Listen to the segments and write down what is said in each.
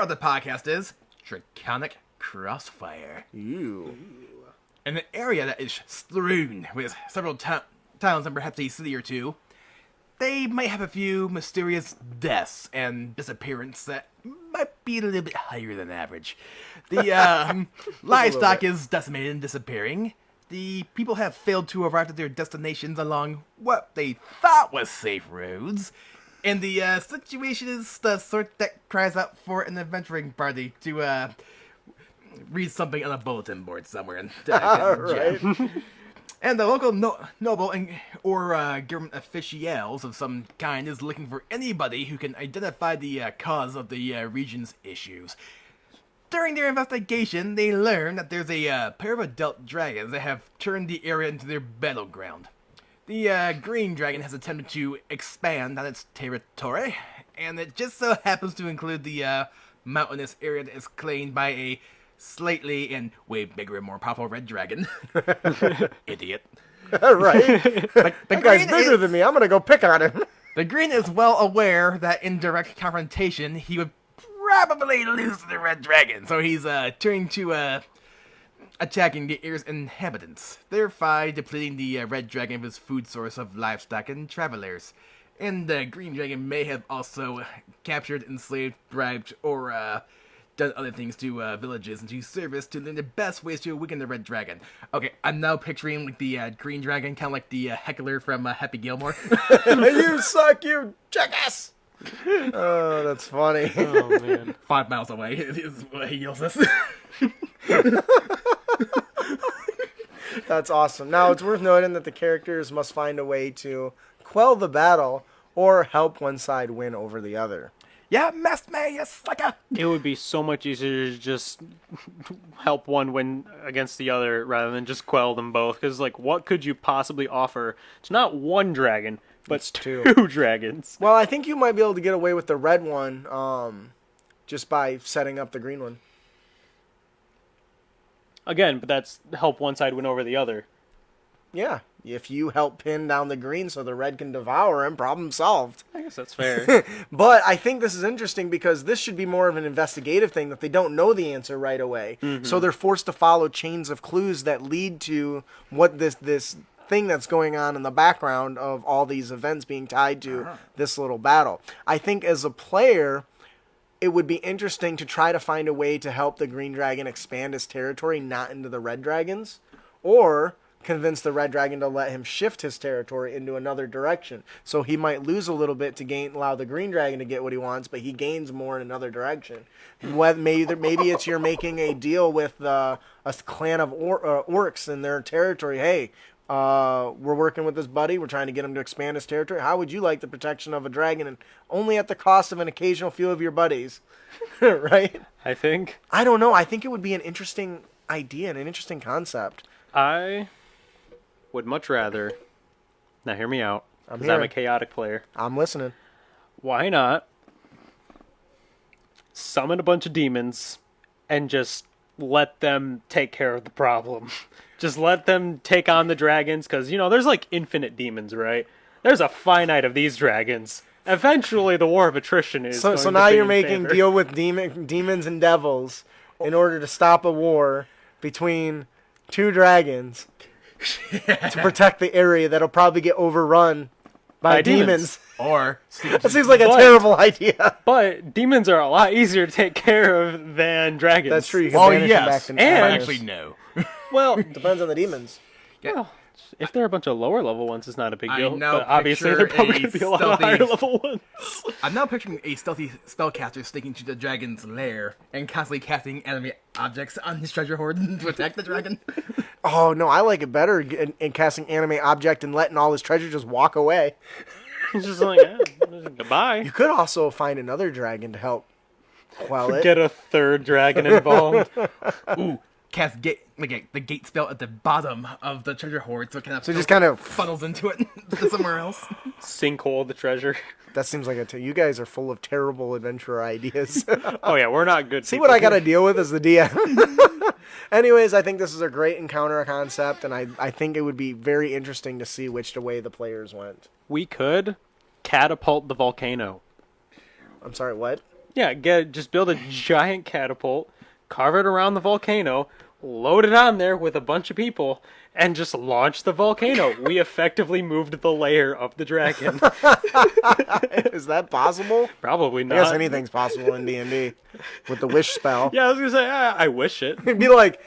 of the podcast is Draconic Crossfire. Ooh. In an area that is strewn with several towns and perhaps a city or two, they might have a few mysterious deaths and disappearances that might be a little bit higher than average. The livestock is decimated and disappearing. The people have failed to arrive at their destinations along what they thought was safe roads. And the situation is the sort that cries out for an adventuring party to read something on a bulletin board somewhere. Right. And the local noble or government officials of some kind is looking for anybody who can identify the cause of the region's issues. During their investigation, they learn that there's a pair of adult dragons that have turned the area into their battleground. The green dragon has attempted to expand on its territory, and it just so happens to include the mountainous area that is claimed by a slightly and way bigger and more powerful red dragon. Idiot. Right. The That guy's bigger than me. I'm gonna go pick on him. The green is well aware that in direct confrontation, he would probably lose to the red dragon, so he's turning to attacking the area's inhabitants, thereby depleting the red dragon of his food source of livestock and travelers. And the green dragon may have also captured, enslaved, bribed, or done other things to villages and to service to learn the best ways to weaken the red dragon. Okay, I'm now picturing like the green dragon, kind of like the heckler from Happy Gilmore. You suck, you jackass! Oh, that's funny. Oh, man. 5 miles away is what he yells us. That's awesome. Now, it's worth noting that the characters must find a way to quell the battle or help one side win over the other. Yeah, messed me, you sucker! It would be so much easier to just help one win against the other rather than just quell them both. Because, like, what could you possibly offer? It's not one dragon, but It's two. two dragons. Well, I think you might be able to get away with the red one just by setting up the green one. Again, but that's help one side win over the other. Yeah, if you help pin down the green so the red can devour him, problem solved. I guess that's fair. But I think this is interesting because this should be more of an investigative thing that they don't know the answer right away. Mm-hmm. So they're forced to follow chains of clues that lead to what this thing that's going on in the background of all these events being tied to this little battle. I think as a player, it would be interesting to try to find a way to help the green dragon expand his territory, not into the red dragons, or convince the red dragon to let him shift his territory into another direction. So he might lose a little bit to allow the green dragon to get what he wants, but he gains more in another direction. Maybe it's you're making a deal with a clan of orcs in their territory. Hey, we're working with this buddy. We're trying to get him to expand his territory. How would you like the protection of a dragon, and only at the cost of an occasional few of your buddies? Right? I think. I don't know. I think it would be an interesting idea and an interesting concept. I would much rather. Now, hear me out. I'm Because I'm a hearing. chaotic player. I'm listening. Why not summon a bunch of demons and just let them take care of the problem? Just let them take on the dragons, because, you know, there's like infinite demons, right? There's a finite of these dragons. Eventually, the war of attrition is So going now to be you're in making favor. deal with demons and devils in order to stop a war between two dragons to protect the area that'll probably get overrun by demons. Or That seems like a But- terrible idea. But demons are a lot easier to take care of than dragons. That's true. You can Oh, banish them yes. back to And- madness. actually no. Well, Depends on the demons. well, if they're a bunch of lower level ones, it's not a big I deal. now But obviously, picture they're probably a going to be a lot of stealthy- higher level ones. I'm now picturing a stealthy spellcaster sneaking to the dragon's lair and constantly casting enemy objects on his treasure hoard to attack the dragon. Oh, no, I like it better in casting anime object and letting all his treasure just walk away. It's just like, goodbye. You could also find another dragon to help quell it. Get a third dragon involved. Ooh, cast the gate spell at the bottom of the treasure hoard, so it kind of So just kind of funnels into it to somewhere else. Sinkhole the treasure. that seems like you guys are full of terrible adventurer ideas. Oh yeah, we're not good. See people. what I got to deal with as the DM. Anyways, I think this is a great encounter concept, and I think it would be very interesting to see which way the players went. We could catapult the volcano. I'm sorry, what? Yeah, just build a giant catapult, carve it around the volcano, load it on there with a bunch of people, and just launch the volcano. We effectively moved the lair of the dragon. Is that possible? Probably I not. guess anything's possible in D&D with the wish spell. Yeah, I was gonna say, I wish it. It'd be like,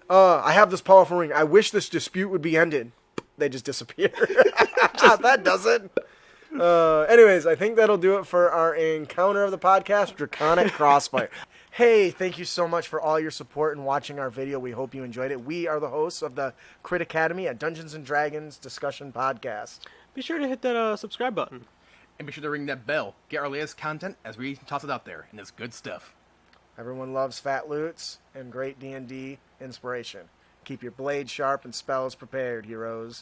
I have this powerful ring. I wish this dispute would be ended. They just disappear. That does it. Anyways, I think that'll do it for our encounter of the podcast, Draconic Crossfire. Hey, thank you so much for all your support and watching our video. We hope you enjoyed it. We are the hosts of the Crit Academy, a Dungeons & Dragons discussion podcast. Be sure to hit that subscribe button. And be sure to ring that bell. Get our latest content as we toss it out there, and it's good stuff. Everyone loves fat loots and great D&D inspiration. Keep your blade sharp and spells prepared, heroes.